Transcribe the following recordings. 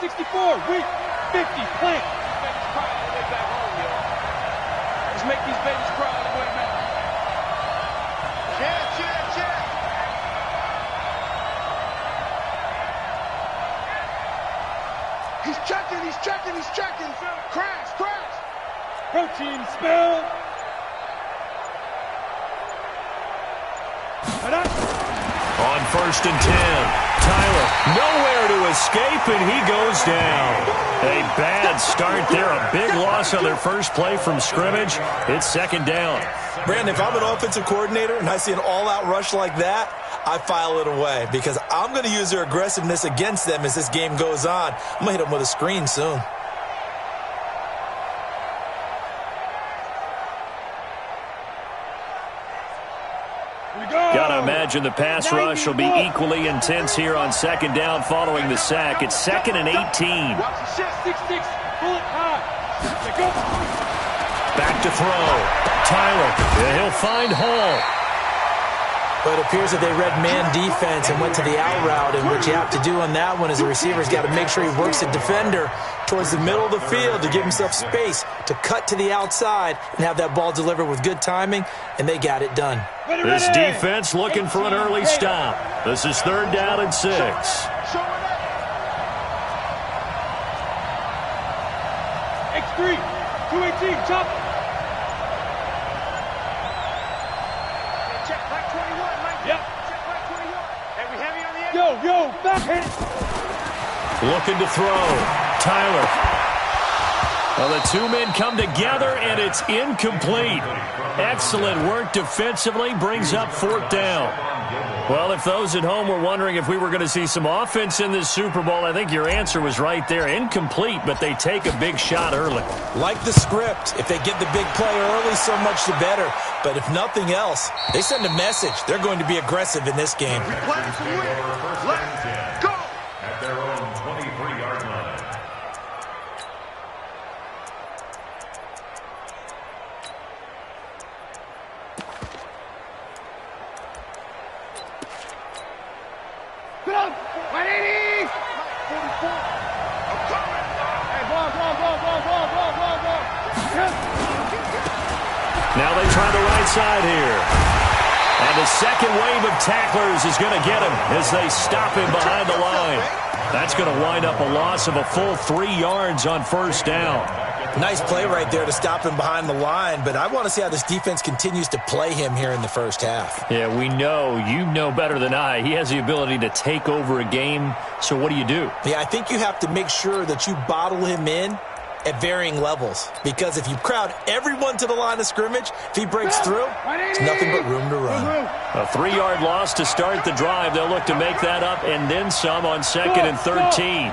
64, weak, 50, plant. Babies cry all the way back home, yo. Let's make these babies cry all the way back. Check, check, check. He's checking, he's checking, he's checking. Crash, crash. Protein spill. On 1st and 10, Tyler nowhere to escape, and he goes down. A bad start there, a big loss on their first play from scrimmage. It's 2nd down. Brandon, if I'm an offensive coordinator and I see an all-out rush like that, I file it away because I'm going to use their aggressiveness against them as this game goes on. I'm going to hit them with a screen soon. Gotta imagine the pass rush will be equally intense here on 2nd down following the sack. It's 2nd and 18. Back to throw. Tyler, he'll find Hall. But it appears that they read man defense and went to the out route, and what you have to do on that one is the receiver's got to make sure he works the defender towards the middle of the field to give himself space to cut to the outside and have that ball delivered with good timing, and they got it done. This defense looking for an early stop. This is 3rd down and 6. X3, 218, chop. Check back 21, Mike. Yep. Check back 21. And we heavy on the end. Yo, back hand. Looking to throw. Tyler. Well, the two men come together, and it's incomplete. Excellent work defensively, brings up 4th down. Well, if those at home were wondering if we were going to see some offense in this Super Bowl, I think your answer was right there. Incomplete, but they take a big shot early. Like the script, if they get the big play early, so much the better. But if nothing else, they send a message. They're going to be aggressive in this game. Let's go. At their own 23-yard line. Get up! 180! 44. I'm coming! Hey, ball. Now they try the right side here. And the second wave of tacklers is going to get him as they stop him behind the line. That's going to wind up a loss of a full 3 yards on 1st down. Nice play right there to stop him behind the line, but I want to see how this defense continues to play him here in the first half. Yeah, we know. You know better than I. He has the ability to take over a game, so what do you do? Yeah, I think you have to make sure that you bottle him in at varying levels, because if you crowd everyone to the line of scrimmage, if he breaks through, it's nothing but room to run. A 3-yard loss to start the drive. They'll look to make that up and then some on 2nd and 13.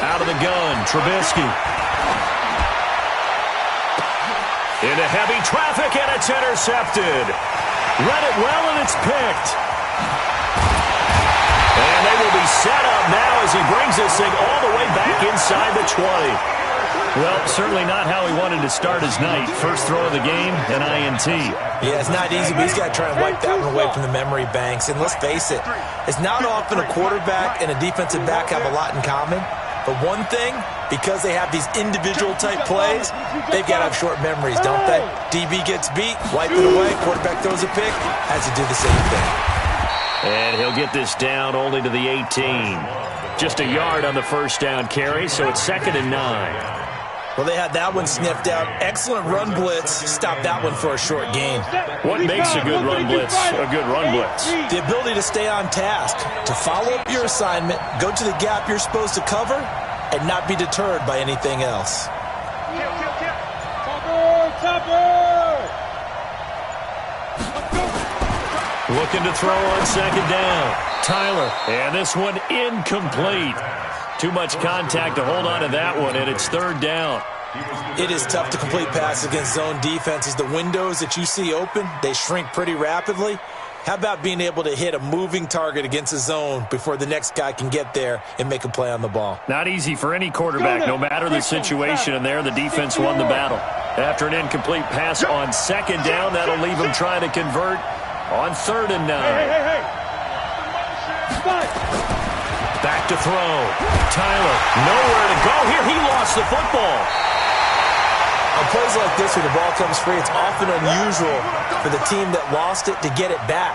Out of the gun, Trubisky. Into heavy traffic, and it's intercepted. Read it well, and it's picked. And they will be set up now as he brings this thing all the way back inside the 20. Well, certainly not how he wanted to start his night. First throw of the game, an INT. Yeah, it's not easy, but he's got to try and wipe that one away from the memory banks. And let's face it, it's not often a quarterback and a defensive back have a lot in common. But one thing, because they have these individual type plays, they've got to have short memories, don't they? DB gets beat, wipe it away, quarterback throws a pick, has to do the same thing. And he'll get this down only to the 18. Just a yard on the first down carry, so it's 2nd and 9. Well, they had that one sniffed out. Excellent run blitz. Stop that one for a short gain. What makes a good run blitz a good run blitz? The ability to stay on task, to follow up your assignment, go to the gap you're supposed to cover, and not be deterred by anything else. Looking to throw on 2nd down. Tyler, and this one incomplete. Too much contact to hold on to that one, and it's 3rd down. It is tough to complete passes against zone defenses. The windows that you see open, they shrink pretty rapidly. How about being able to hit a moving target against a zone before the next guy can get there and make a play on the ball? Not easy for any quarterback, no matter the situation, and there the defense won the battle. After an incomplete pass on 2nd down, that'll leave him trying to convert on 3rd and 9. Hey. Back to throw. Tyler, nowhere to go here. He lost the football. On plays like this where the ball comes free, it's often unusual for the team that lost it to get it back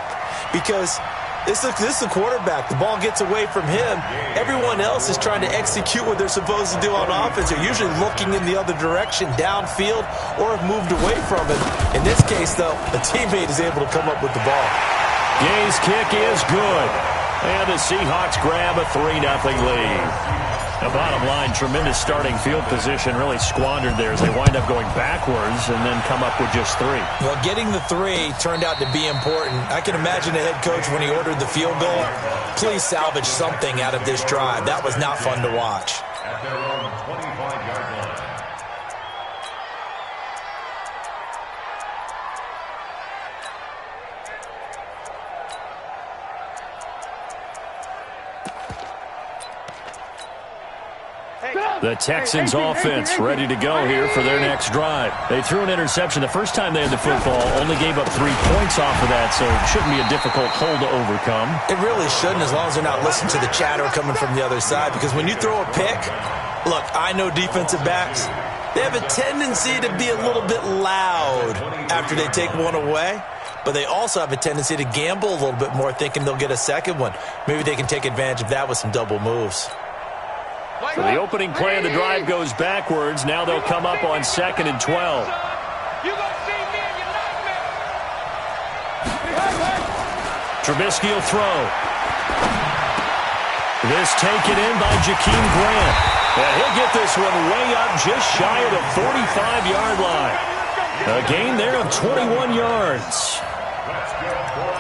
because this is the quarterback. The ball gets away from him. Everyone else is trying to execute what they're supposed to do on offense. They're usually looking in the other direction, downfield, or have moved away from it. In this case, though, a teammate is able to come up with the ball. Gay's kick is good. And the Seahawks grab a 3-0 lead. The bottom line, tremendous starting field position, really squandered there as they wind up going backwards and then come up with just 3. Well, getting the 3 turned out to be important. I can imagine the head coach when he ordered the field goal, please salvage something out of this drive. That was not fun to watch. At their own 25-yard line. The Texans offense ready to go here for their next drive. They threw an interception the first time they had the football, only gave up 3 points off of that, so it shouldn't be a difficult hole to overcome. It really shouldn't, as long as they're not listening to the chatter coming from the other side, because when you throw a pick, look, I know defensive backs, they have a tendency to be a little bit loud after they take one away, but they also have a tendency to gamble a little bit more, thinking they'll get a second one. Maybe they can take advantage of that with some double moves. So the opening play of the drive goes backwards. Now they'll come up on 2nd and 12. Trubisky will throw. This taken in by Jakeem Grant. And he'll get this one way up just shy of the 45-yard line. A gain there of 21 yards.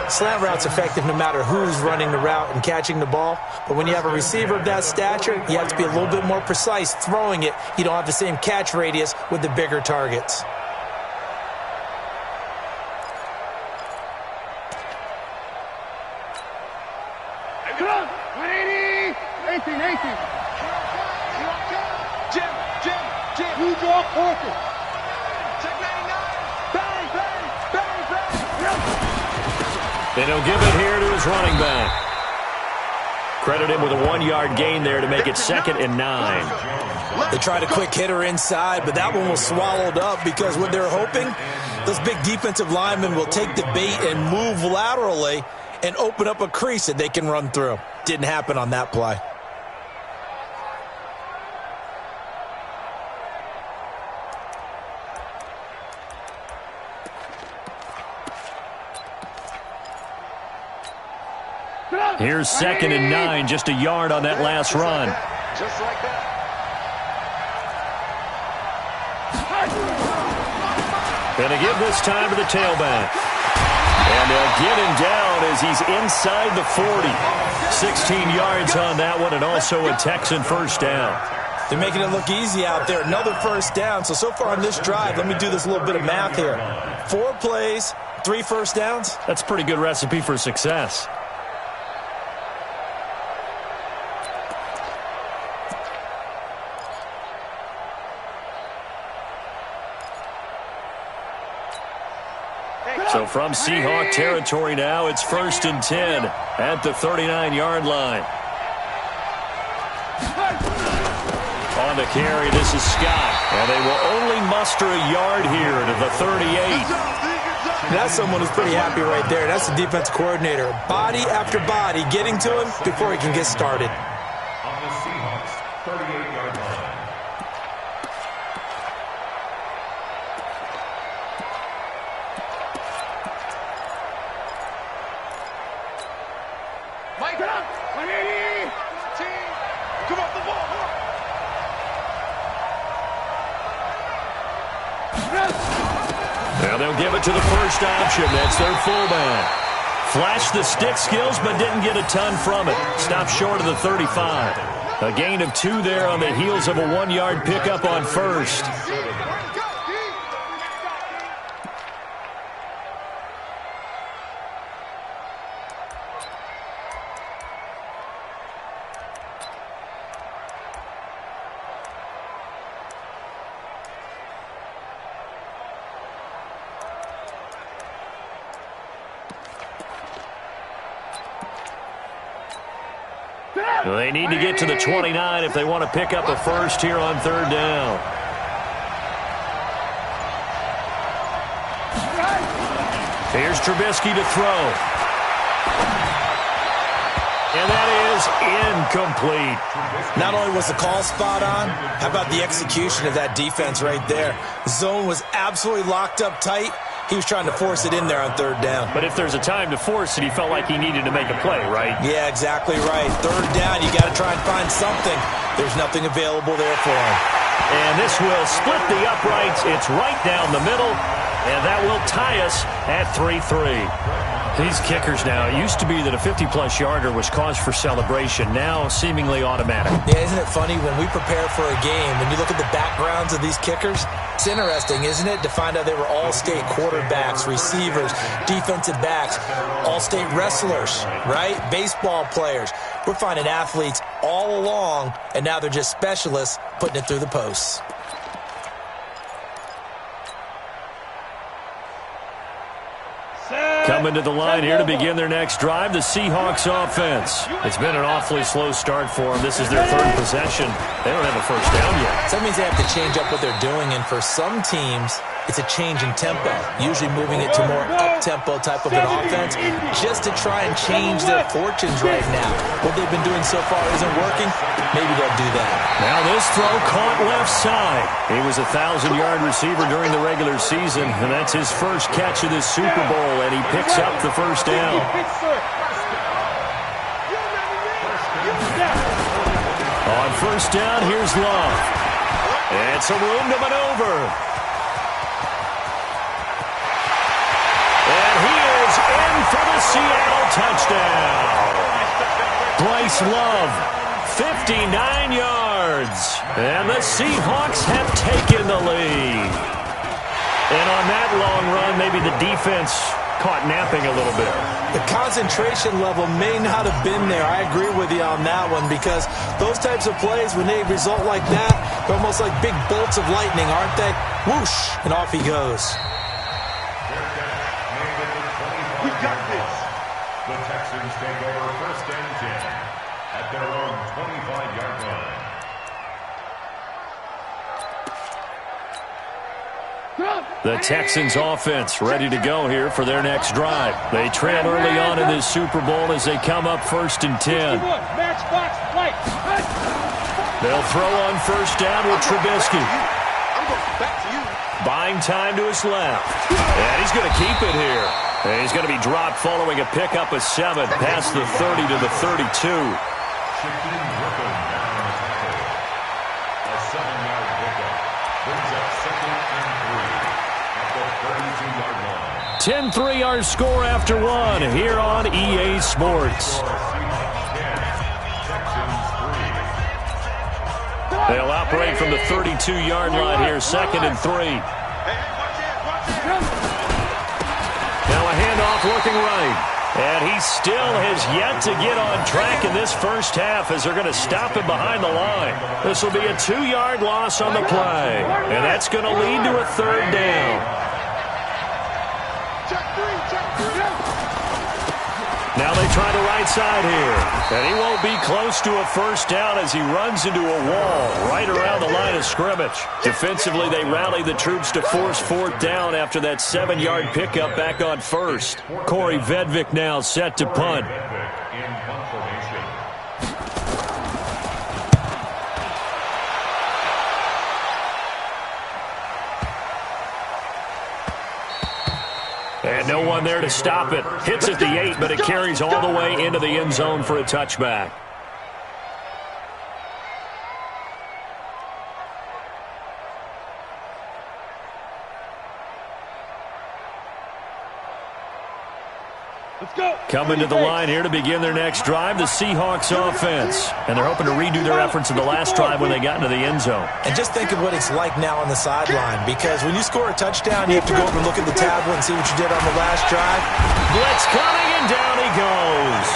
Slant route's effective no matter who's running the route and catching the ball. But when you have a receiver of that stature, you have to be a little bit more precise throwing it. You don't have the same catch radius with the bigger targets. Come on, 180, 18. Jim. Who draw Porter? And he'll give it here to his running back. Credit him with a 1-yard gain there to make it 2nd and 9. They tried a quick hitter inside, but that one was swallowed up because what they're hoping, those big defensive linemen will take the bait and move laterally and open up a crease that they can run through. Didn't happen on that play. Here's 2nd and 9, just a yard on that last run. Just like that. Going to give this time to the tailback. And they'll get him down as he's inside the 40. 16 yards on that one, and also a Texan first down. They're making it look easy out there. Another first down. So far on this drive, let me do this little bit of math here. 4 plays, 3 first downs. That's a pretty good recipe for success. So from Seahawk territory now, it's 1st and 10 at the 39-yard line. On the carry, this is Scott. And they will only muster a yard here to the 38. That's someone who's pretty happy right there. That's the defense coordinator. Body after body getting to him before he can get started. On the Seahawks 38-yard line. Mike, get up! 180! Come off the ball! Now they'll give it to the first option. That's their fullback. Flashed the stick skills, but didn't get a ton from it. Stopped short of the 35. A gain of 2 there on the heels of a 1-yard pickup on first. They need to get to the 29 if they want to pick up a first here on third down. Here's Trubisky to throw. And that is incomplete. Not only was the call spot on, how about the execution of that defense right there? The zone was absolutely locked up tight. He was trying to force it in there on third down. But if there's a time to force it, he felt like he needed to make a play, right? Yeah, exactly right. Third down, you got to try and find something. There's nothing available there for him. And this will split the uprights. It's right down the middle, and that will tie us at 3-3. These kickers now, it used to be that a 50-plus yarder was cause for celebration, now seemingly automatic. Yeah, isn't it funny when we prepare for a game, when you look at the backgrounds of these kickers, it's interesting, isn't it, to find out they were all-state quarterbacks, receivers, defensive backs, all-state wrestlers, right? Baseball players. We're finding athletes all along, and now they're just specialists putting it through the posts. Coming to the line here to begin their next drive, the Seahawks offense. It's been an awfully slow start for them. This is their third possession. They don't have a first down yet. So that means they have to change up what they're doing, and for some teams, it's a change in tempo, usually moving it to more up-tempo type of an offense just to try and change their fortunes right now. What they've been doing so far isn't working. Maybe they'll do that. Now this throw caught left side. He was a 1,000-yard receiver during the regular season, and that's his first catch of this Super Bowl, and he picks up the first down. On first down, here's Love. And some room to maneuver. And he is in for the Seattle touchdown. Bryce Love, 59 yards. And the Seahawks have taken the lead. And on that long run, maybe the defense caught napping a little bit. The concentration level may not have been there. I agree with you on that one, because those types of plays, when they result like that, they're almost like big bolts of lightning, aren't they? Whoosh, and off he goes. We got this. The Texans take over first and 10 at their own 25-yard line. The Texans offense ready to go here for their next drive. They trail early on in this Super Bowl as they come up first and 10. They'll throw on first down with Trubisky. Buying time to his left. And he's going to keep it here. And he's going to be dropped following a pickup of 7 past the 30 to the 32. Shifting Griffin down the tackle. A 7-yard pickup brings up second and 3 at the 32-yard line. 10-3 our score after 1 here on EA Sports. They'll operate from the 32-yard line here, second and 3. Now a handoff looking right. And he still has yet to get on track in this first half as they're going to stop him behind the line. This will be a 2-yard loss on the play. And that's going to lead to a third down. Now they try the right side here. And he won't be close to a first down as he runs into a wall right around the line of scrimmage. Defensively, they rally the troops to force fourth down after that 7-yard pickup back on first. Corey Vedvik now set to punt. And no one there to stop it. Hits at the 8, but it carries all the way into the end zone for a touchback. Coming to the line here to begin their next drive, the Seahawks offense. And they're hoping to redo their efforts in the last drive when they got into the end zone. And just think of what it's like now on the sideline, because when you score a touchdown, you have to go over and look at the tablet and see what you did on the last drive. Blitz coming, and down he goes.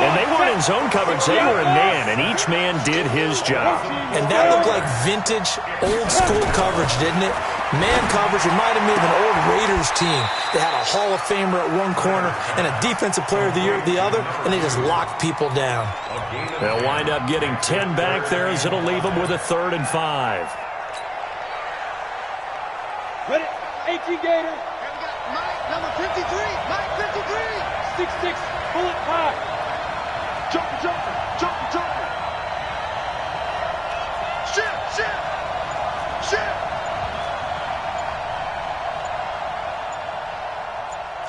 And they weren't in zone coverage. They were in man, and each man did his job. And that looked like vintage, old-school coverage, didn't it? Man coverage reminded me of an old Raiders team. They had a Hall of Famer at one corner and a Defensive Player of the Year at the other, and they just locked people down. They'll wind up getting 10 back there as it'll leave them with a 3rd and 5. Ready? 18 Gator. Mike, number 53. Mike, 53. 6'6", bullet high. Jumper, jumper, jumper, jumper. Shift, shift, shift.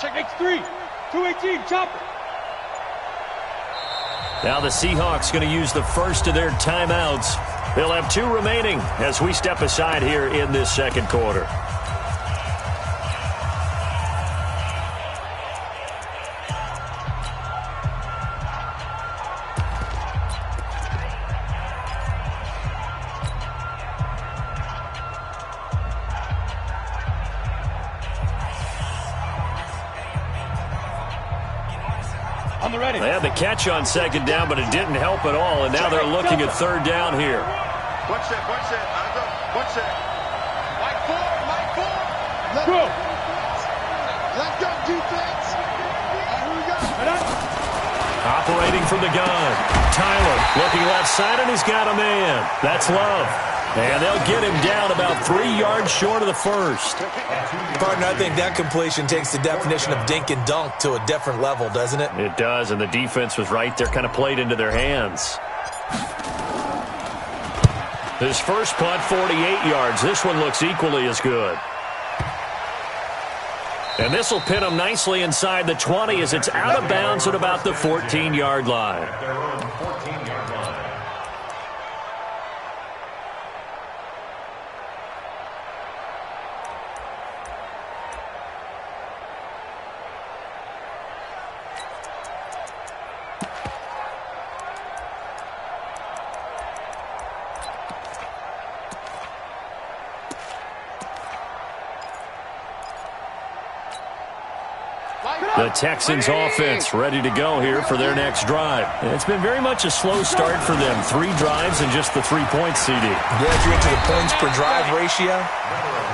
Check X3. 218, chopper. Now the Seahawks going to use the first of their timeouts. They'll have 2 remaining as we step aside here in this second quarter. They had the catch on 2nd down, but it didn't help at all, and now they're looking at 3rd down here. One set. One set. Mike 4, Mike 4. Let's go, defense. Here we go. Operating from the gun. Tyler looking left side, and he's got a man. That's Love. And they'll get him down about 3 yards short of the first. Partner, I think that completion takes the definition of dink and dunk to a different level, doesn't it? It does, and the defense was right there, kind of played into their hands. His first punt, 48 yards. This one looks equally as good. And this will pin him nicely inside the 20 as it's out of bounds at about the 14-yard line. The Texans offense ready to go here for their next drive. It's been very much a slow start for them. 3 drives and just the 3 points, CD. Yeah, if you're into the points per drive ratio,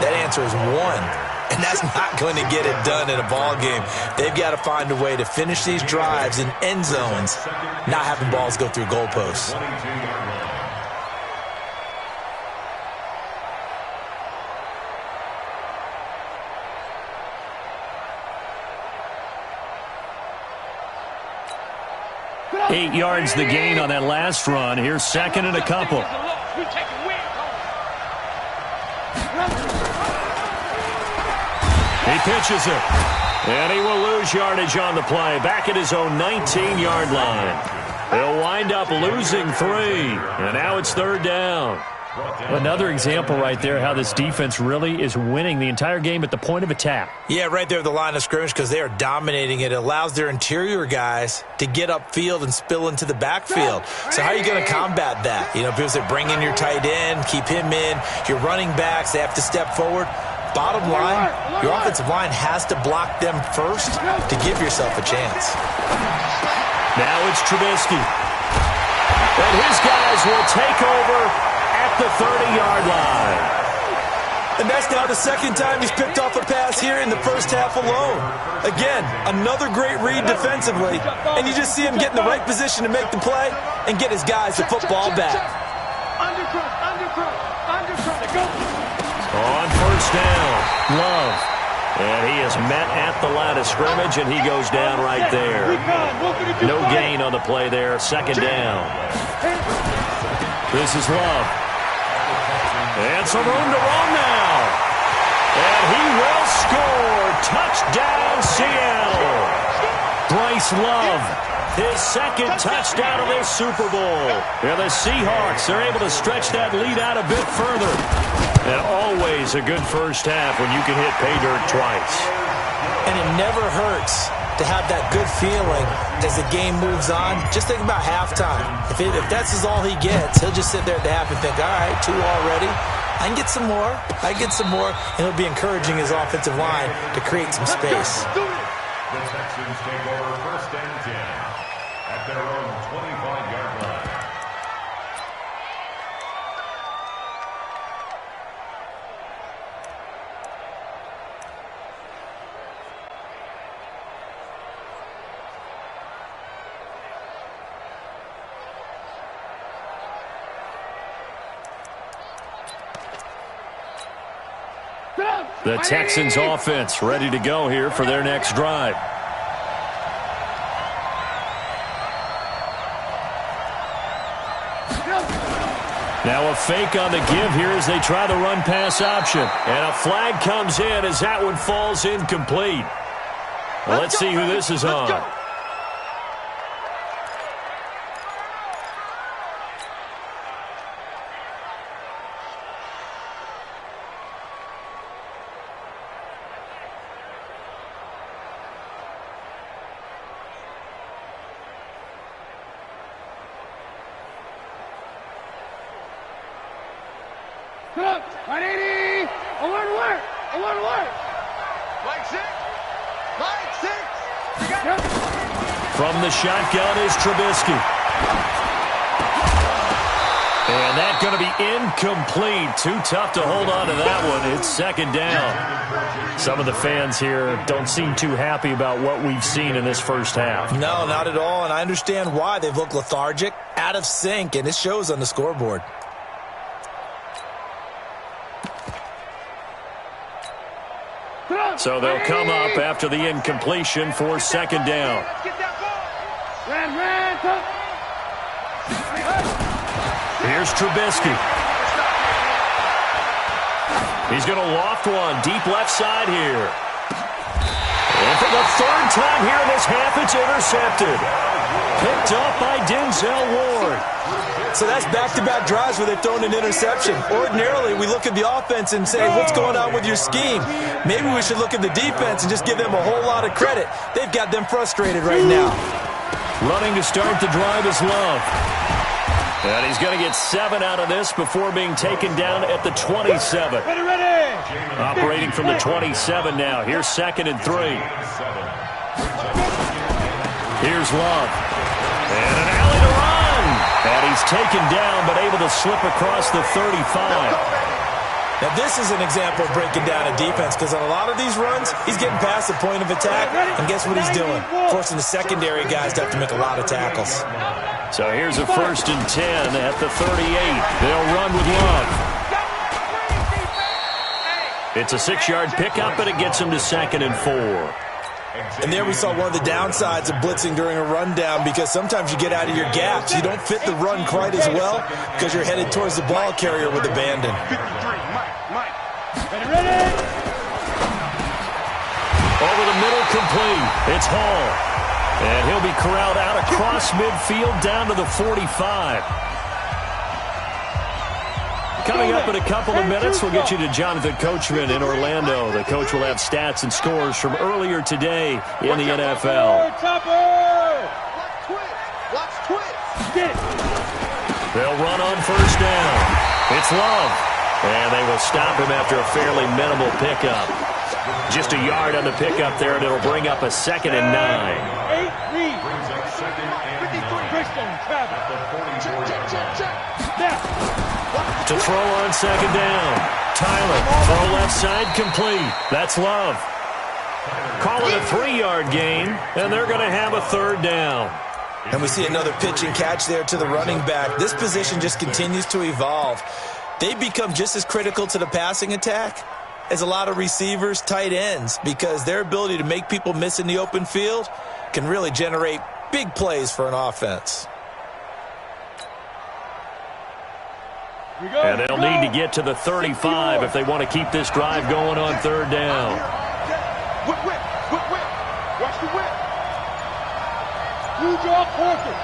that answer is 1. And that's not going to get it done in a ball game. They've got to find a way to finish these drives in end zones, not having balls go through goalposts. Eight yards the gain on that last run. Here's 2nd and a couple. He pitches it. And he will lose yardage on the play. Back at his own 19-yard line. They'll wind up losing 3. And now it's 3rd down. Another example right there how this defense really is winning the entire game at the point of attack. Yeah, right there at the line of scrimmage because they are dominating it. It allows their interior guys to get upfield and spill into the backfield. So how are you going to combat that? You know, people say bring in your tight end, keep him in. Your running backs, they have to step forward. Bottom line, your offensive line has to block them first to give yourself a chance. Now it's Trubisky. And his guys will take over at the 30-yard line. And that's now the 2nd time he's picked off a pass here in the first half alone. Again, another great read defensively, and you just see him get in the right position to make the play and get his guys the football back. On 1st down, Love. And he is met at the line of scrimmage, and he goes down right there. No gain on the play there, 2nd down. This is Love. And some room to run now. And he will score. Touchdown, Seattle. Bryce Love, his 2nd touchdown of this Super Bowl. And the Seahawks are able to stretch that lead out a bit further. And always a good first half when you can hit pay dirt twice. And it never hurts to have that good feeling as the game moves on. Just think about halftime. If that's all he gets, he'll just sit there at the half and think, all right, 2 already. I can get some more. I can get some more. And he'll be encouraging his offensive line to create some space. The Texans take over 1st and 10 at their own 25-yard line. The Texans offense ready to go here for their next drive. Now a fake on the give here as they try the run-pass option. And a flag comes in as that one falls incomplete. Well, let's see who this is on. Come on, 180. I want to work. I want to work. Mike six. Mike six. From the shotgun is Trubisky. And that's going to be incomplete. Too tough to hold on to that one. It's second down. Some of the fans here don't seem too happy about what we've seen in this first half. No, not at all, and I understand why. They've looked lethargic, out of sync, and it shows on the scoreboard. So they'll come up after the incompletion for second down. Here's Trubisky. He's going to loft one deep left side here. And for the third time here in this half, it's intercepted. Picked up by Denzel Ward. So that's back-to-back drives where they've thrown an interception. Ordinarily, we look at the offense and say, what's going on with your scheme? Maybe we should look at the defense and just give them a whole lot of credit. They've got them frustrated right now. Running to start the drive is Love. And he's going to get 7 out of this before being taken down at the 27. Operating from the 27 now. Here's 2nd and 3. Here's Love. And an alley to run. And he's taken down, but able to slip across the 35. Now, this is an example of breaking down a defense because on a lot of these runs, he's getting past the point of attack, and guess what he's doing? Forcing the secondary guys to have to make a lot of tackles. So here's a 1st and 10 at the 38. They'll run with Love. It's a 6-yard pickup, and it gets him to 2nd and 4. And there we saw one of the downsides of blitzing during a rundown because sometimes you get out of your gaps. You don't fit the run quite as well because you're headed towards the ball carrier with abandon. Over the middle, complete. It's Hall. And he'll be corralled out across midfield down to the 45. Coming up in a couple of minutes, we'll get you to Jonathan Coachman in Orlando. The coach will have stats and scores from earlier today in the NFL. They'll run on 1st down. It's Love. And they will stop him after a fairly minimal pickup. Just a yard on the pickup there, and it'll bring up a 2nd and 9. To throw on 2nd down. Tyler, throw left side, complete. That's Love. Call it a 3-yard gain, and they're going to have a 3rd down. And we see another pitch and catch there to the running back. This position just continues to evolve. They've become just as critical to the passing attack as a lot of receivers, tight ends, because their ability to make people miss in the open field can really generate big plays for an offense. And they'll need to get to the 35 if they want to keep this drive going on 3rd down. Whip. Watch the whip. You draw forces.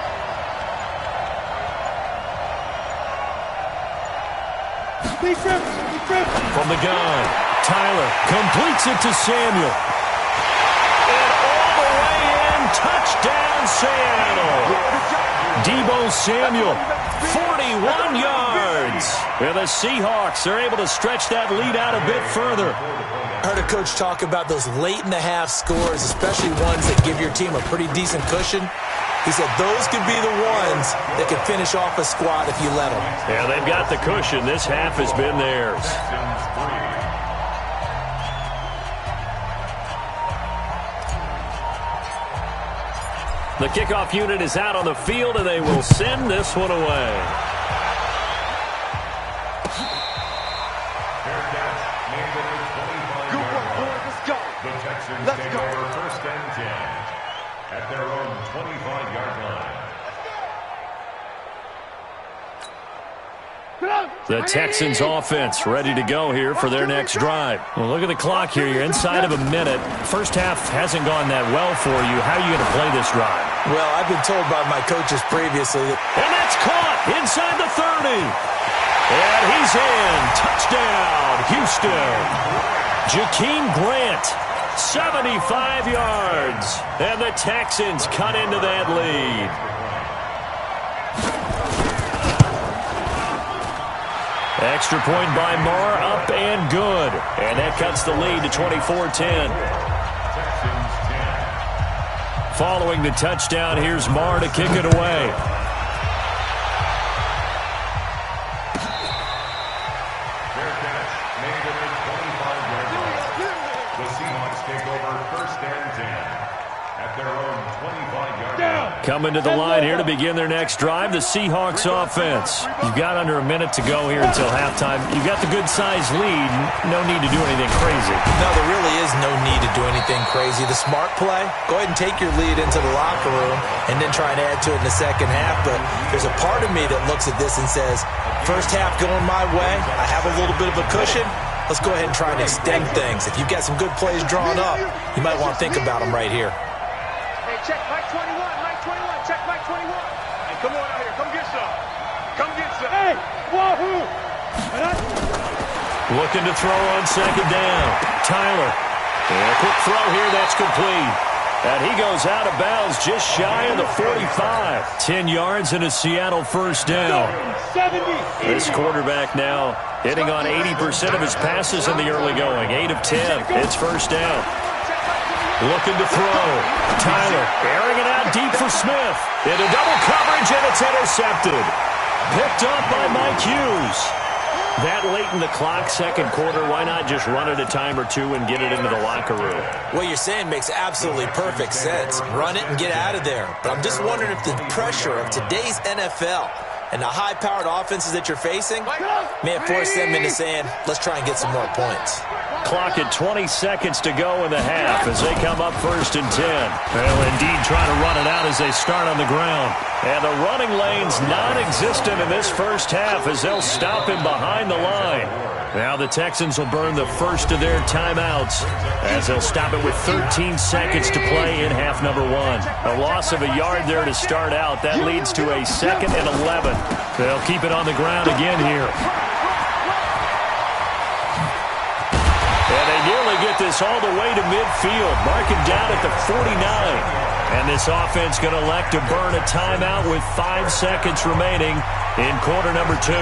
From the gun, Tyler completes it to Samuel. And all the way in, touchdown Seattle. Deebo Samuel, 41 yards. And the Seahawks are able to stretch that lead out a bit further. I heard a coach talk about those late-in-the-half scores, especially ones that give your team a pretty decent cushion. He said those could be the ones that could finish off a squad if you let them. Yeah, they've got the cushion. This half has been theirs. The kickoff unit is out on the field, and they will send this one away. Fair catch, made at the 25. Texans take over first and 10 at their own 25-yard line. The Texans offense ready to go here for their next drive. Well, look at the clock here. You're inside of a minute. First half hasn't gone that well for you. How are you going to play this drive? Well, I've been told by my coaches previously that... And that's caught inside the 30. And he's in. Touchdown, Houston. Jakeem Grant, 75 yards. And the Texans cut into that lead. Extra point by Marr, up and good. And that cuts the lead to 24-10. Following the touchdown, here's Marr to kick it away. Fair catch made at the 25-yard line. The Seahawks take over first and 10 at their own 25-yard line. Coming to the line here to begin their next drive, the Seahawks offense. You've got under a minute to go here until halftime. You've got the good-sized lead. No need to do anything crazy. No, there really is no need to do anything crazy. The smart play, go ahead and take your lead into the locker room and then try and add to it in the second half. But there's a part of me that looks at this and says, first half going my way, I have a little bit of a cushion. Let's go ahead and try and extend things. If you've got some good plays drawn up, you might want to think about them right here. Hey, check Mike 21, Mike 21, check Mike 21. Hey, come on out here, come get some. Come get some. Hey, wahoo! Looking to throw on second down. Tyler. And a quick throw here, that's complete. And he goes out of bounds just shy of the 45. 10 yards and a Seattle first down. 70. This quarterback now hitting on 80% of his passes in the early going. 8 of 10. It's first down. Looking to throw. Tyler airing it out deep for Smith. Into double coverage, and it's intercepted. Picked up by Mike Hughes. That late in the clock, second quarter, why not just run it a time or two and get it into the locker room? What you're saying makes absolutely perfect sense. Run it and get out of there. But I'm just wondering if the pressure of today's NFL and the high-powered offenses that you're facing may have forced them into saying, let's try and get some more points. Clock at 20 seconds to go in the half as they come up first and 10. Well, indeed, trying to run it out as they start on the ground. And the running lane's non-existent in this first half as they'll stop him behind the line. Now the Texans will burn the first of their timeouts as they'll stop it with 13 seconds to play in half number 1. A loss of a yard there to start out. That leads to a second and 11. They'll keep it on the ground again here. And they nearly get this all the way to midfield, marking down at the 49. And this offense going to elect to burn a timeout with 5 seconds remaining in quarter number 2.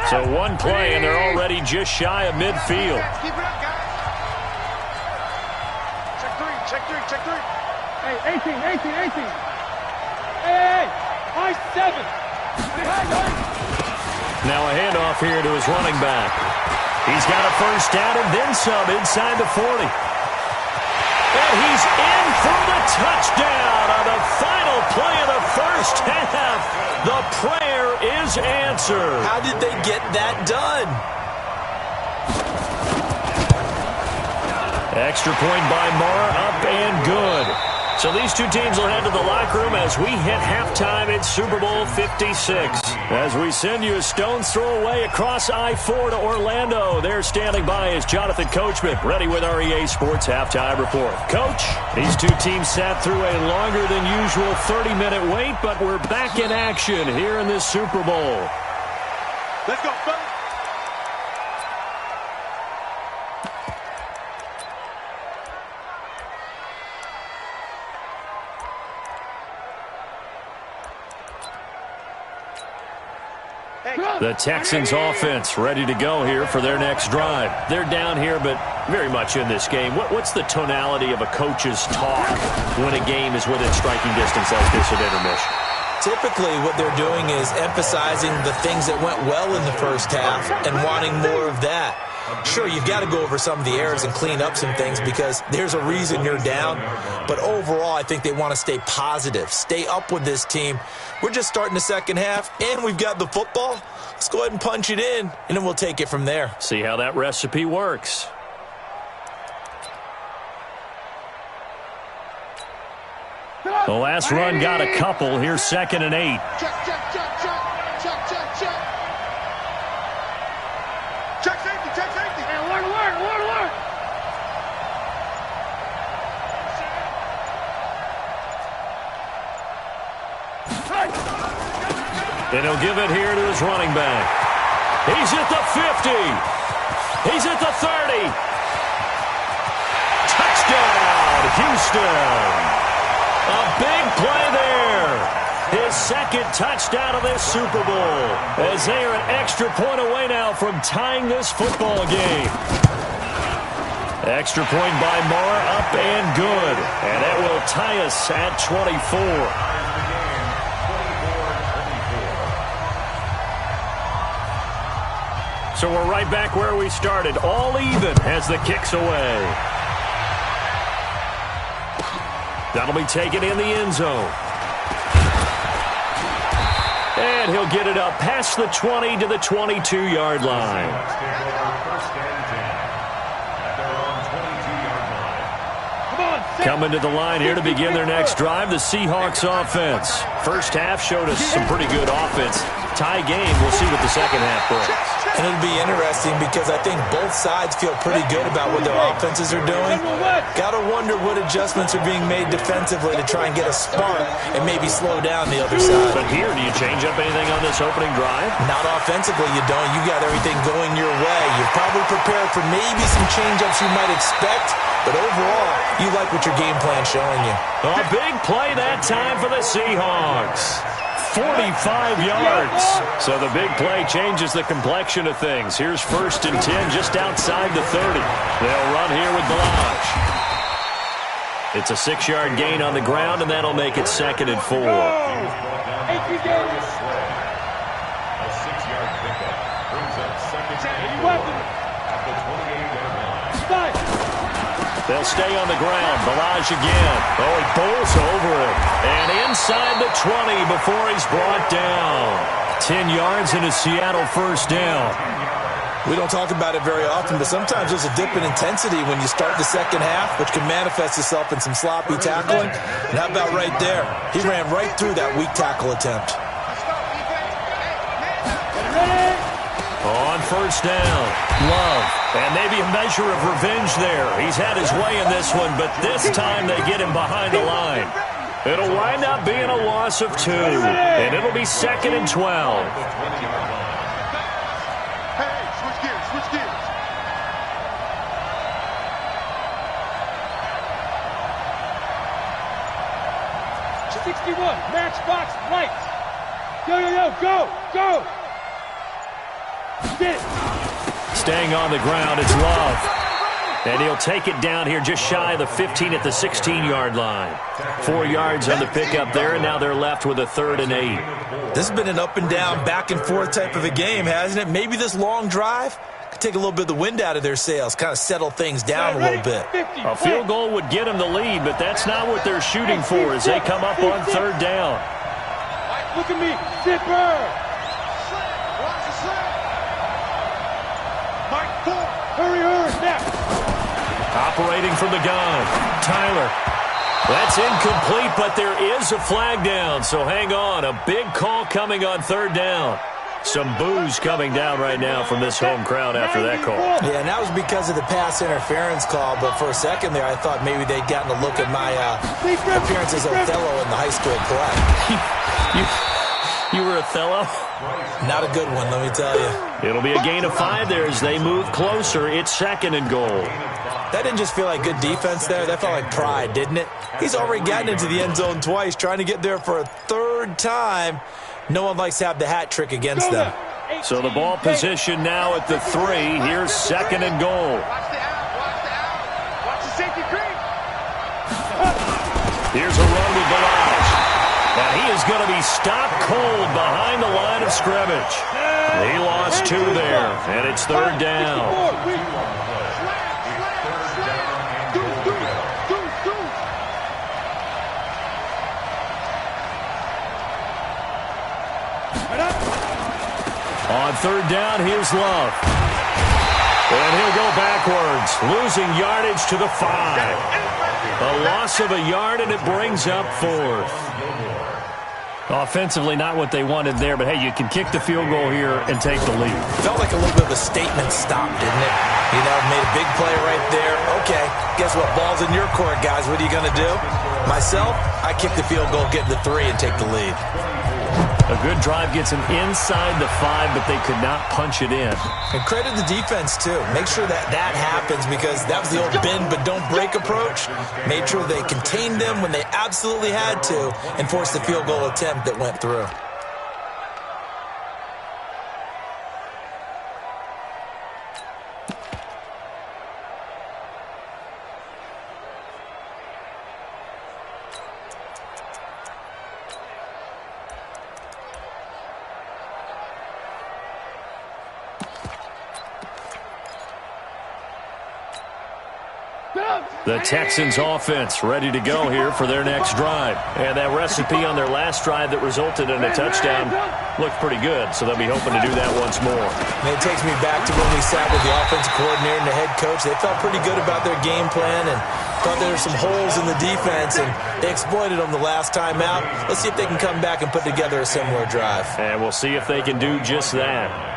So one play, and they're already just shy of midfield. Keep it up, guys. Check three, check three, check three. Hey, 18. Hey, high 7. Now a handoff here to his running back. He's got a first down and then some inside the 40. And he's in for the touchdown on the final play of the first half. The prayer is answered. How did they get that done? Extra point by Marr, up and good. So these two teams will head to the locker room as we hit halftime in Super Bowl 56. As we send you a stone's throw away across I-4 to Orlando. There standing by is Jonathan Coachman, ready with our EA Sports Halftime Report. Coach, these two teams sat through a longer than usual 30-minute wait, but we're back in action here in this Super Bowl. Let's go, fellas. The Texans offense ready to go here for their next drive. They're down here, but very much in this game. What's the tonality of a coach's talk when a game is within striking distance like this at intermission? Typically, what they're doing is emphasizing the things that went well in the first half and wanting more of that. Sure, you've got to go over some of the errors and clean up some things because there's a reason you're down. But overall, I think they want to stay positive, stay up with this team. We're just starting the second half, and we've got the football. Let's go ahead and punch it in, and then we'll take it from there. See how that recipe works. The last run got a couple. Here's 2nd and 8. Check, check, check, check. Check, check, check. Check safety, check safety. Hey, alert. And he'll give it here to his running back. He's at the 50. He's at the 30. Touchdown, Houston. A big play there. His 2nd touchdown of this Super Bowl. As they are an extra point away now from tying this football game. Extra point by Marr, up and good. And that will tie us at 24. So we're right back where we started. All even as the kick's away. That'll be taken in the end zone. And he'll get it up past the 20 to the 22-yard line. Coming to the line here to begin their next drive, the Seahawks offense. First half showed us some pretty good offense. Tie game, we'll see what the second half brings. And it'll be interesting because I think both sides feel pretty good about what their offenses are doing. Got to wonder what adjustments are being made defensively to try and get a spark and maybe slow down the other side. But here, do you change up anything on this opening drive? Not offensively, you don't. You got everything going your way. You're probably prepared for maybe some change-ups you might expect, but overall, you like what your game plan's showing you. A big play that time for the Seahawks. 45 yards. So the big play changes the complexion of things. Here's 1st and 10 just outside the 30. They'll run here with Balaj. It's a 6-yard gain on the ground, and that'll make it 2nd and 4. A 6-yard pickup brings up 2nd and 4 at the 28-yard line. They'll stay on the ground. Balaj again. Oh, he bowls over it. And inside the 20 before he's brought down. 10 yards and a Seattle first down. We don't talk about it very often, but sometimes there's a dip in intensity when you start the second half, which can manifest itself in some sloppy tackling. And how about right there? He ran right through that weak tackle attempt. On first down, Love. And maybe a measure of revenge there. He's had his way in this one, but this time they get him behind the line. It'll wind up being a loss of 2, and it'll be 2nd and 12. Hey, switch gears, switch gears. Matchbox lights. Yo, go. Get it. Staying on the ground, it's Love. And he'll take it down here just shy of the 15 at the 16-yard line. 4 yards on the pickup there, and now they're left with a 3rd and 8. This has been an up and down, back and forth type of a game, hasn't it? Maybe this long drive could take a little bit of the wind out of their sails, kind of settle things down a little bit. A field goal would get them the lead, but that's not what they're shooting for as they come up on 3rd down. Look at me, Zipper. Hurry, now. Operating from the gun, Tyler. That's incomplete, but there is a flag down, so hang on. A big call coming on 3rd down. Some boos coming down right now from this home crowd after that call. Yeah, and that was because of the pass interference call, but for a second there I thought maybe they'd gotten a look at my appearance as Othello in the high school play. You were Othello? Not a good one, let me tell you. It'll be a gain of 5 there as they move closer. It's 2nd and goal. That didn't just feel like good defense there. That felt like pride, didn't it? He's already gotten into the end zone twice, trying to get there for a 3rd time. No one likes to have the hat trick against them. So the ball position now at the 3. Here's 2nd and goal. Watch the out. Watch the safety creep. Here's a run with Balaj. And he is going to be stopped cold behind the line of scrimmage. He lost 2 there, and it's 3rd down. On 3rd down, here's Love. And he'll go backwards, losing yardage to the 5. A loss of a yard, and it brings up 4th. Offensively, not what they wanted there, but, hey, you can kick the field goal here and take the lead. Felt like a little bit of a statement stop, didn't it? You know, made a big play right there. Okay, guess what? Ball's in your court, guys. What are you going to do? Myself, I kick the field goal, get the 3, and take the lead. A good drive gets them inside the 5, but they could not punch it in. And credit the defense, too. Make sure that that happens, because that was the old bend but don't break approach. Made sure they contained them when they absolutely had to and forced the field goal attempt that went through. The Texans offense ready to go here for their next drive. And that recipe on their last drive that resulted in a touchdown looked pretty good, so they'll be hoping to do that once more. And it takes me back to when we sat with the offensive coordinator and the head coach. They felt pretty good about their game plan and thought there were some holes in the defense, and they exploited them the last time out. Let's see if they can come back and put together a similar drive. And we'll see if they can do just that.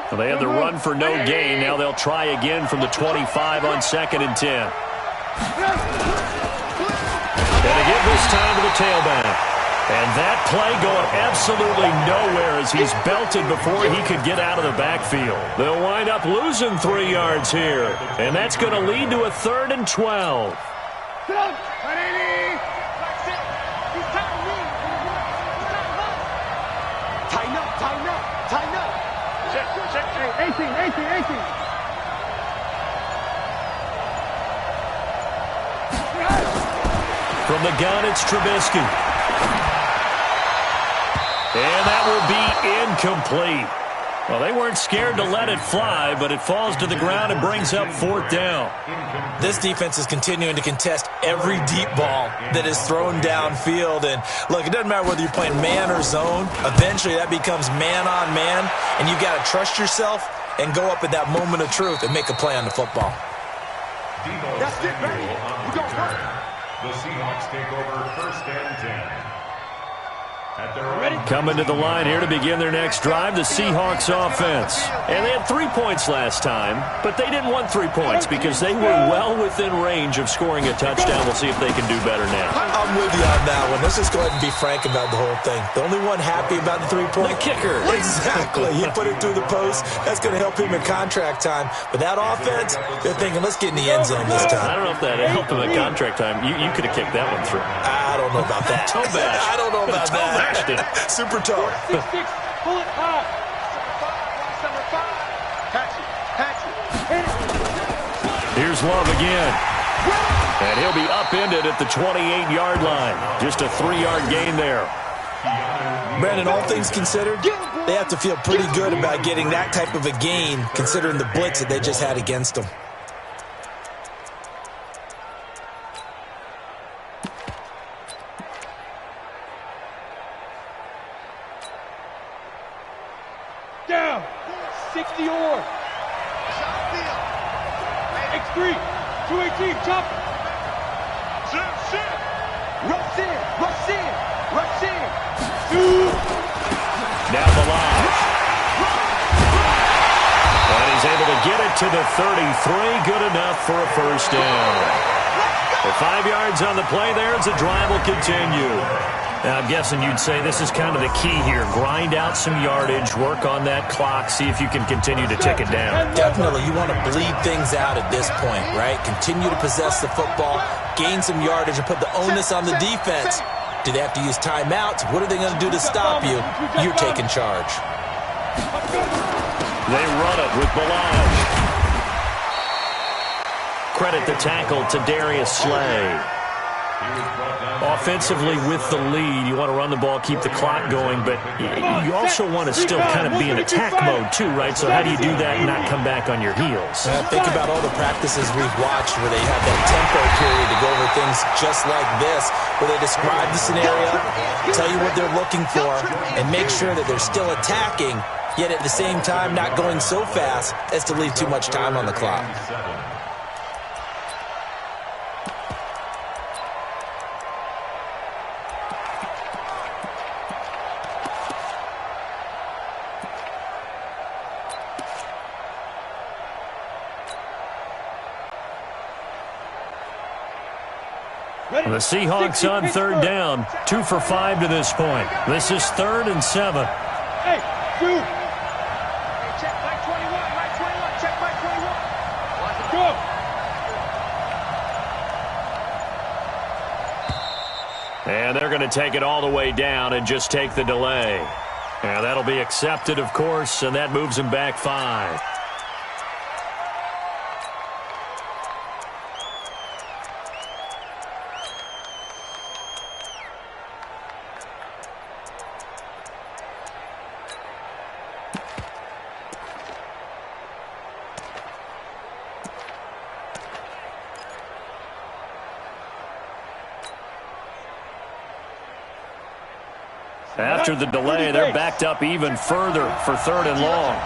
Well, they had the run for no gain. Now they'll try again from the 25 on 2nd and 10. And again this time to the tailback. And that play going absolutely nowhere as he's belted before he could get out of the backfield. They'll wind up losing 3 yards here. And that's going to lead to a 3rd and 12. Tighten up. 18. From the gun, it's Trubisky. And that will be incomplete. Well, they weren't scared to let it fly, but it falls to the ground and brings up 4th down. This defense is continuing to contest every deep ball that is thrown downfield. And, look, it doesn't matter whether you're playing man or zone. Eventually, that becomes man-on-man, and you've got to trust yourself and go up at that moment of truth and make a play on the football. That's it, baby. We're going to work. The Seahawks take over 1st and 10. Coming to the line here to begin their next drive, the Seahawks offense. And they had 3 points last time, but they didn't want 3 points because they were well within range of scoring a touchdown. We'll see if they can do better now. I'm with you on that one. Let's just go ahead and be frank about the whole thing. The only one happy about the 3-point? The kicker. Exactly. He put it through the post. That's going to help him in contract time. But that offense, they're thinking, let's get in the end zone this time. I don't know if that helped him in contract time. You could have kicked that one through. I don't know about that. Toe bash. I don't know about that. Super toe. 6-6. Pull it high. Number 5. Catch it. Here's Love again. And he'll be upended at the 28-yard line. Just a 3-yard gain there. Brandon, all things considered, they have to feel pretty good about getting that type of a gain considering the blitz that they just had against them. Down. 60 or. X3. 218. Jump. Rush in. Now Balaj. And he's able to get it to the 33. Good enough for a 1st down. The 5 yards on the play there as the drive will continue. Now, I'm guessing you'd say this is kind of the key here. Grind out some yardage, work on that clock, see if you can continue to tick it down. Definitely. You want to bleed things out at this point, right? Continue to possess the football, gain some yardage, and put the onus on the defense. Do they have to use timeouts? What are they going to do to stop you? You're taking charge. They run it with Balaj. credit the tackle to Darius Slay. Offensively with the lead, you want to run the ball, keep the clock going, but you also want to still kind of be in attack mode too, right? So how do you do that and not come back on your heels? Think about all the practices we've watched where they have that tempo period to go over things just like this, where they describe the scenario, tell you what they're looking for, and make sure that they're still attacking, yet at the same time not going so fast as to leave too much time on the clock. The Seahawks on third down, 2 for 5 to this point. This is 3rd and 7. Hey, dude. Check Mike 21, Mike 21, check Mike 21. Go. And they're going to take it all the way down and just take the delay. And that'll be accepted, of course, and that moves them back 5. After the delay, they're backed up even further for 3rd and long.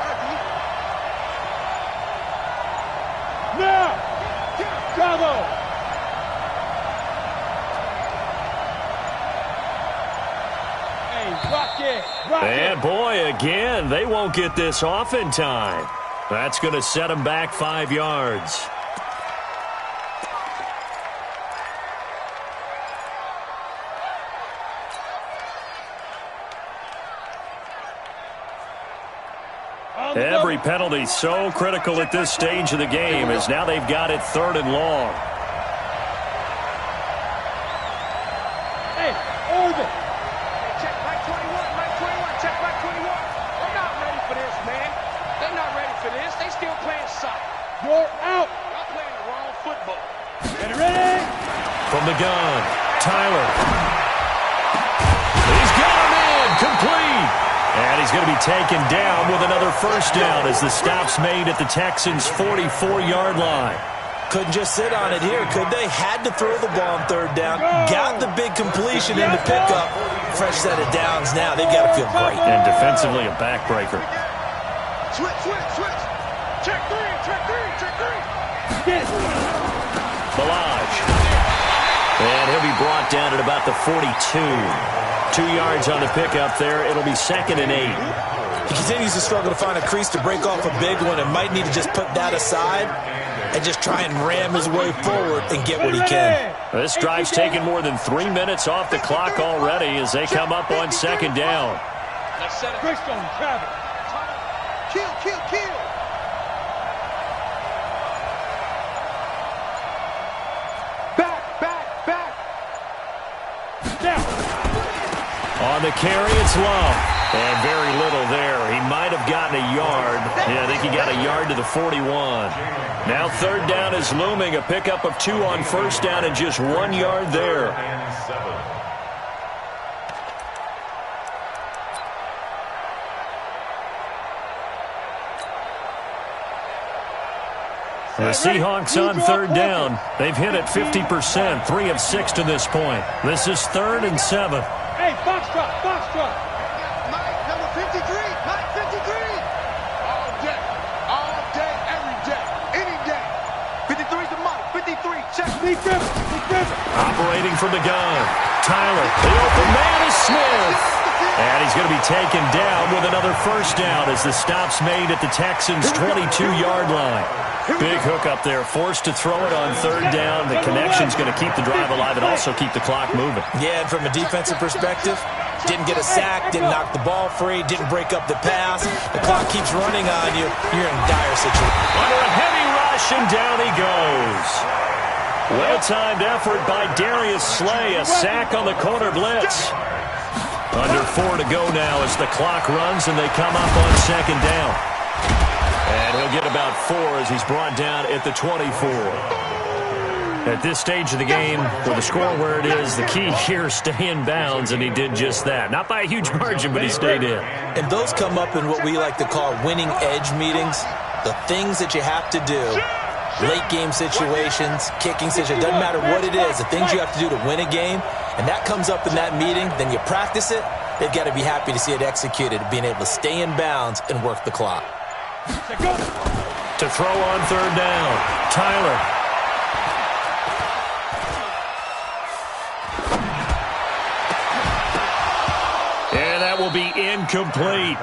Now, Bravo. Hey, rock it, rock And it. boy, again, they won't get this off in time. That's going to set them back 5 yards. Every penalty so critical at this stage of the game as now they've got it 3rd and long. Hey, Orbit. Check Mike 21, Mike 21, check Mike 21. They're not ready for this, man. They're not ready for this. They still playing soccer. You're out. Y'all playing the wrong football. Get ready. From the gun, Tyler. He's got him in, complete. And he's going to be taken down with another first down as the stop's made at the Texans' 44-yard line. Couldn't just sit on it here, could they? Had to throw the ball on 3rd down. Got the big completion into pickup. Fresh set of downs now. They've got to feel great. And defensively, a backbreaker. Switch, switch, switch. Check 3, check 3, check 3. Yes. Balaj. And he'll be brought down at about the 42. 2 yards on the pickup there. It'll be 2nd and 8. He continues to struggle to find a crease to break off a big one and might need to just put that aside and just try and ram his way forward and get what he can. This drive's taken more than 3 minutes off the clock already as they come up on 2nd down. Let's set it. Greystone, Travis. Kill, kill, kill. Back, back, back. Down. On the carry, it's Love. And very little there. He might have gotten a yard. Yeah, I think he got a yard to the 41. Now 3rd down is looming. A pickup of 2 on 1st down and just 1 yard there. The Seahawks on 3rd down. They've hit it 50%, 3 of 6 to this point. This is 3rd and 7. Hey, box drop, box drop. Mike, number 53, Mike 53. All day, every day, any day. 53's the Mike, 53, check. Lee Griffin. Operating from the gun. Tyler, the open man is Smith. And he's going to be taken down with another first down as the stop's made at the Texans' 22-yard line. Big hook up there, forced to throw it on 3rd down. The connection's going to keep the drive alive and also keep the clock moving. Yeah, and from a defensive perspective, didn't get a sack, didn't knock the ball free, didn't break up the pass. The clock keeps running on you. You're in a dire situation. Under a heavy rush, and down he goes. Well-timed effort by Darius Slay. A sack on the corner blitz. Under 4 to go now as the clock runs and they come up on 2nd down. And he'll get about 4 as he's brought down at the 24. At this stage of the game, with the score where it is, the key here, stay in bounds, and he did just that. Not by a huge margin, but he stayed in. And those come up in what we like to call winning edge meetings. The things that you have to do, late game situations, kicking situations, doesn't matter what it is, the things you have to do to win a game, and that comes up in that meeting, then you practice it, they've got to be happy to see it executed, being able to stay in bounds and work the clock. To throw on third down, Tyler. And that will be incomplete.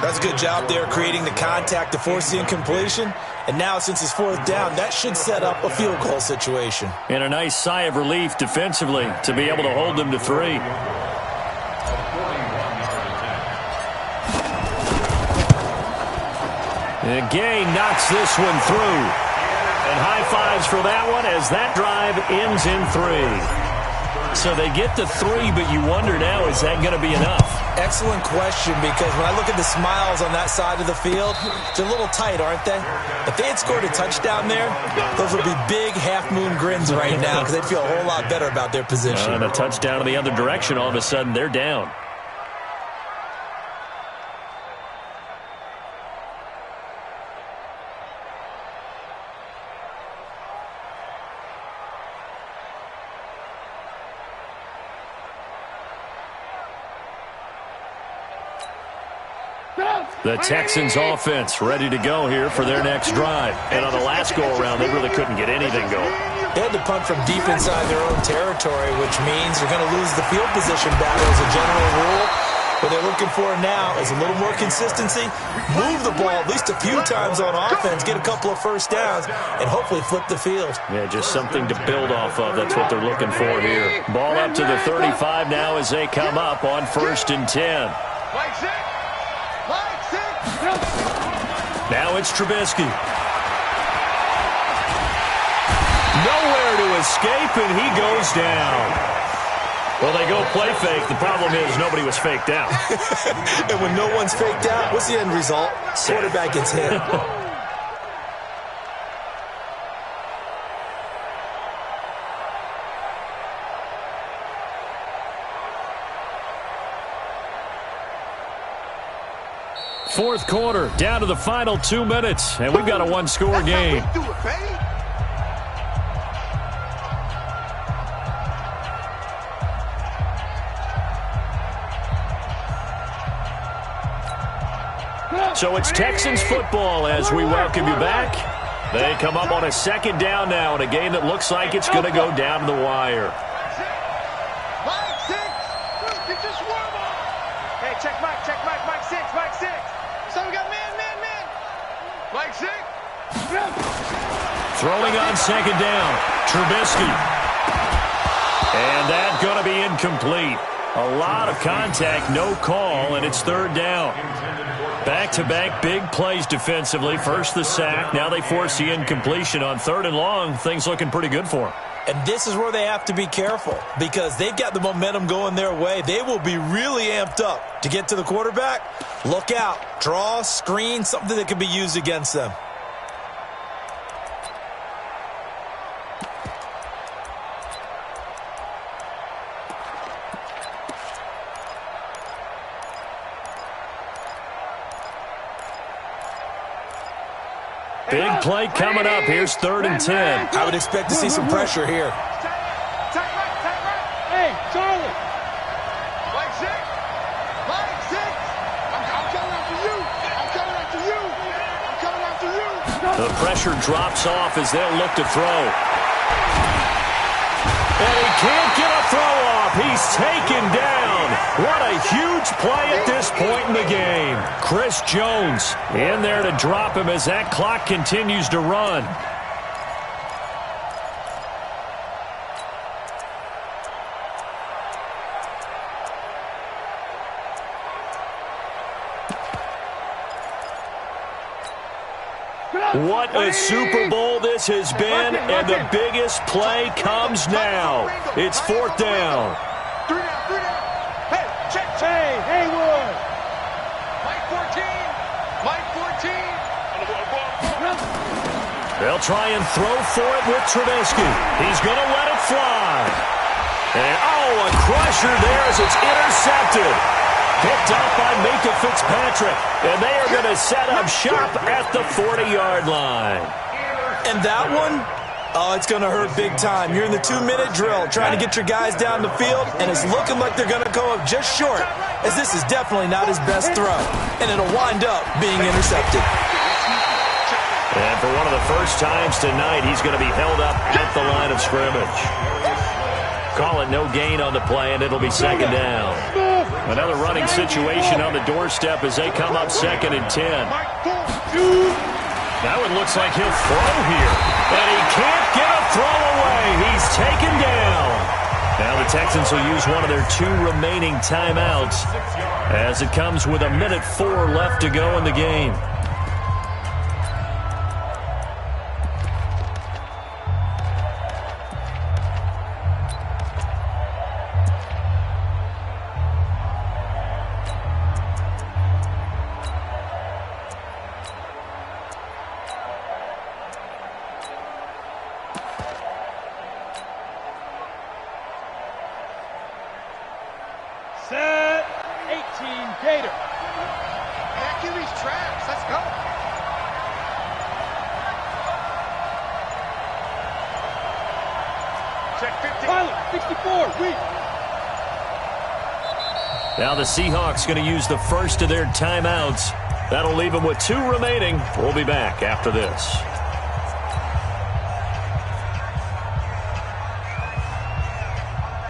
That's a good job there creating the contact to force the incompletion. And now since it's fourth down, that should set up a field goal situation. And a nice sigh of relief defensively to be able to hold them to 3. And Gay knocks this one through. And high fives for that one as that drive ends in 3. So they get to 3, but you wonder now, is that going to be enough? Excellent question, because when I look at the smiles on that side of the field, they're a little tight, aren't they? If they had scored a touchdown there, those would be big half-moon grins right now because they'd feel a whole lot better about their position. And a touchdown in the other direction, all of a sudden they're down. The Texans offense ready to go here for their next drive. And on the last go-around, they really couldn't get anything going. They had to punt from deep inside their own territory, which means you're going to lose the field position battle as a general rule. What they're looking for now is a little more consistency, move the ball at least a few times on offense, get a couple of first downs, and hopefully flip the field. Yeah, just something to build off of. That's what they're looking for here. Ball up to the 35 now as they come up on 1st and 10. Now it's Trubisky. Nowhere to escape, and he goes down. Well, they go play fake. The problem is nobody was faked out. And when no one's faked out, what's the end result? Quarterback gets hit. Fourth quarter, down to the final 2 minutes, and we've got a one-score game. So it's Texans football as we welcome you back. They come up on a 2nd down now in a game that looks like it's going to go down to the wire. Hey, check Mike, Mike 6, Mike 6. So we got man. Mike 6. Throwing on 2nd down, Trubisky. And that's going to be incomplete. A lot of contact, no call, and it's 3rd down. Back-to-back big plays defensively. First the sack, now they force the incompletion on 3rd and long. Things looking pretty good for them. And this is where they have to be careful because they've got the momentum going their way. They will be really amped up to get to the quarterback. Look out. Draw, screen, something that can be used against them. Big play coming up. Here's 3rd and 10. I would expect to see some pressure here. Hey, Charlie. Mike 6. Mike 6. I'm coming after you. I'm coming after you. I'm coming after you. The pressure drops off as they'll look to throw. And he can't get a throw off. He's taken down. What a huge play at this point in the game. Chris Jones in there to drop him as that clock continues to run. What a Super Bowl this has been, and the biggest play comes now. It's 4th down. 3 down. Hey, check. Hey, Haywood. Mike 14. They'll try and throw for it with Trubisky. He's going to let it fly. And, a crusher there as it's intercepted. Picked up by Minkah Fitzpatrick. And they are going to set up shop at the 40-yard line. And that one, it's going to hurt big time. You're in the 2-minute drill trying to get your guys down the field, and it's looking like they're going to go up just short, as this is definitely not his best throw. And it'll wind up being intercepted. And for one of the first times tonight, he's going to be held up at the line of scrimmage. Call it no gain on the play, and it'll be second down. Another running situation on the doorstep as they come up 2nd and 10. Now it looks like he'll throw here. And he can't get a throw away. He's taken down. Now the Texans will use one of their 2 remaining timeouts as it comes with 1:04 left to go in the game. Set 18 Gator. Back in these tracks. Let's go. Check 50. Pilot 64. Weak. Now the Seahawks going to use the first of their timeouts. That'll leave them with 2 remaining. We'll be back after this.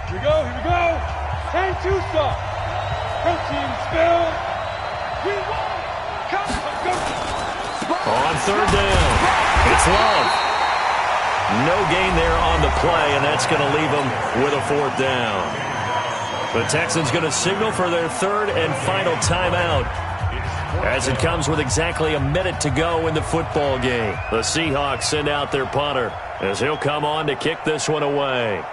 Here we go. Here we go. 10-2 stop. Protein spill. We won. Come on, go. On 3rd down, it's Love. No gain there on the play, and that's going to leave them with a 4th down. The Texans going to signal for their 3rd and final timeout as it comes with exactly 1 minute to go in the football game. The Seahawks send out their punter as he'll come on to kick this one away.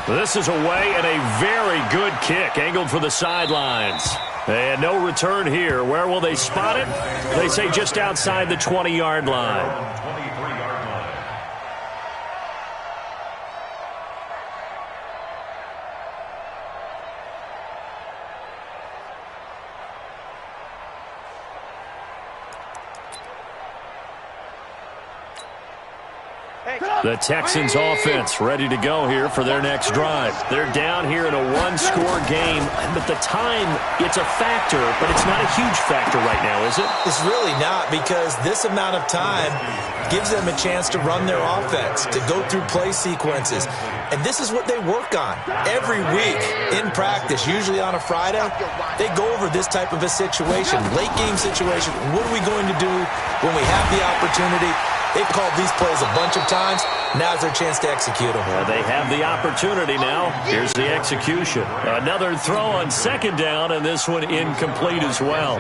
This is away and a very good kick angled for the sidelines. And no return here. Where will they spot it? They say just outside the 20-yard line. The Texans offense ready to go here for their next drive. They're down here in a 1-score game. But the time, it's a factor, but it's not a huge factor right now, is it? It's really not, because this amount of time gives them a chance to run their offense, to go through play sequences. And this is what they work on every week in practice, usually on a Friday. They go over this type of a situation, late game situation. What are we going to do when we have the opportunity? They've called these plays a bunch of times. Now's their chance to execute them. Yeah, they have the opportunity now. Here's the execution. Another throw on 2nd down, and this one incomplete as well.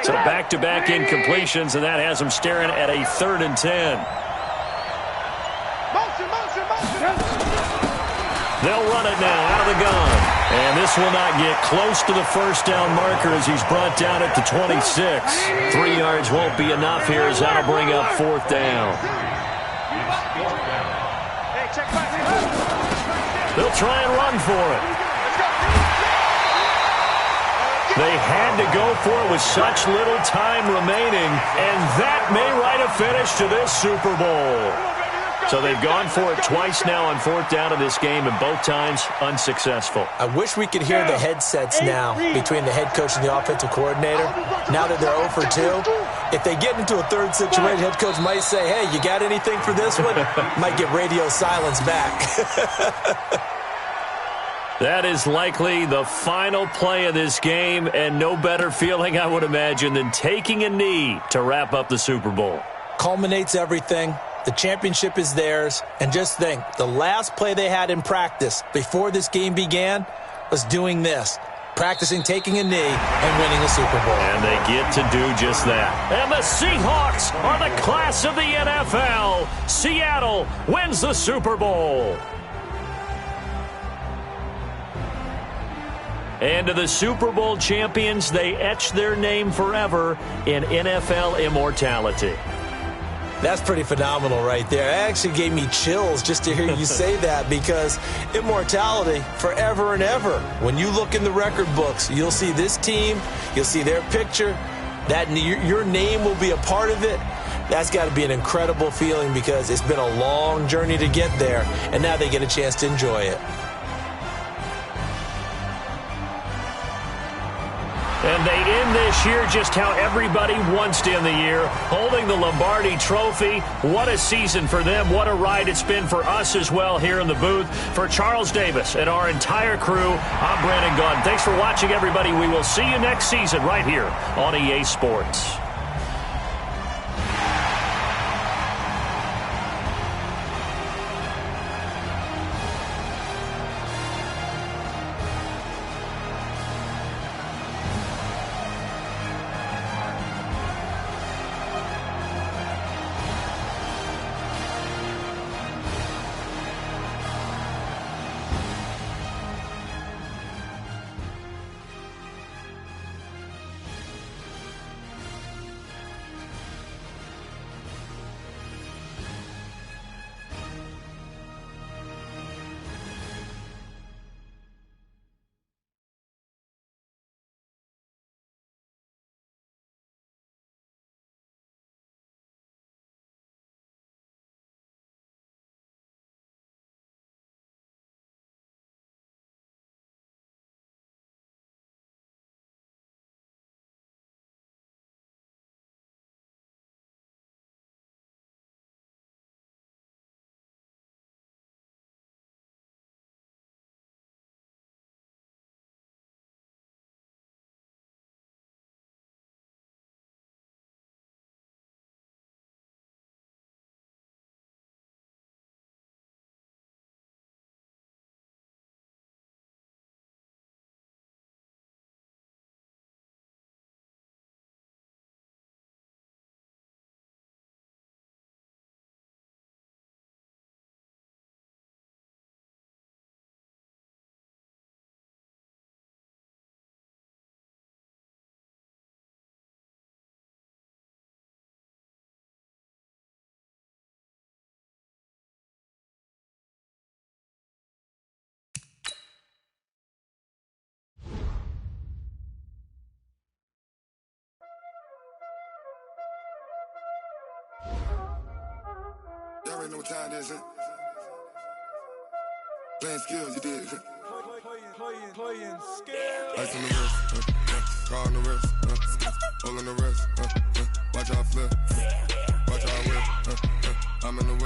So back-to-back incompletions, and that has them staring at a 3rd and 10. They'll run it now out of the gun. And this will not get close to the 1st down marker as he's brought down at the 26. 3 yards won't be enough here as that'll bring up 4th down. They'll try and run for it. They had to go for it with such little time remaining, and that may write a finish to this Super Bowl. So they've gone for it twice now on 4th down in this game, and both times unsuccessful. I wish we could hear the headsets now between the head coach and the offensive coordinator. Now that they're 0 for 2, if they get into a 3rd situation, head coach might say, hey, you got anything for this one? Might get radio silence back. That is likely the final play of this game, and no better feeling, I would imagine, than taking a knee to wrap up the Super Bowl. Culminates everything. The championship is theirs. And just think, the last play they had in practice before this game began was doing this. practicing taking a knee and winning a Super Bowl. And they get to do just that. And the Seahawks are the class of the NFL. Seattle wins the Super Bowl. And to the Super Bowl champions, they etch their name forever in NFL immortality. That's pretty phenomenal right there. It actually gave me chills just to hear you say that, because immortality forever and ever. When you look in the record books, you'll see this team, you'll see their picture, that your name will be a part of it. That's got to be an incredible feeling, because it's been a long journey to get there, and now they get a chance to enjoy it. And they end this year just how everybody wants to end the year, holding the Lombardi Trophy. What a season for them. What a ride it's been for us as well here in the booth. For Charles Davis and our entire crew, I'm Brandon Gaudin. Thanks for watching, everybody. We will see you next season right here on EA Sports. Y'all already know what time it is, huh? Playing skills, you did. Playing skills. Ice on the wrist, car on the wrist, hole on the wrist, watch out flip, watch out whip, I'm in the